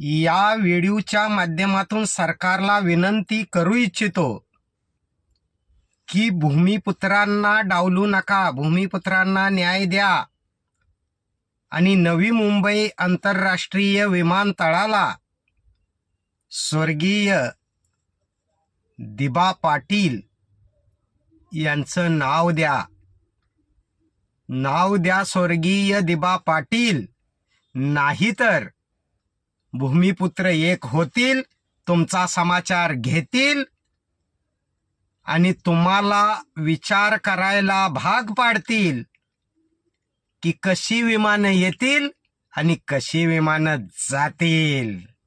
या व्हिडिओच्या माध्यमातून सरकारला विनंती करू इच्छितो की भूमिपुत्रांना डावलू नका, भूमिपुत्रांना न्याय द्या आणि नवी मुंबई आंतरराष्ट्रीय विमानतळाला स्वर्गीय दिबा पाटील यांचं नाव द्या. नाव द्या स्वर्गीय दिबा पाटील, नाहीतर भूमिपुत्र एक होतील, तुमचा समाचार घेतील आणि तुम्हाला विचार करायला भाग पाडतील की कशी विमानं येतील आणि कशी विमानं जातील.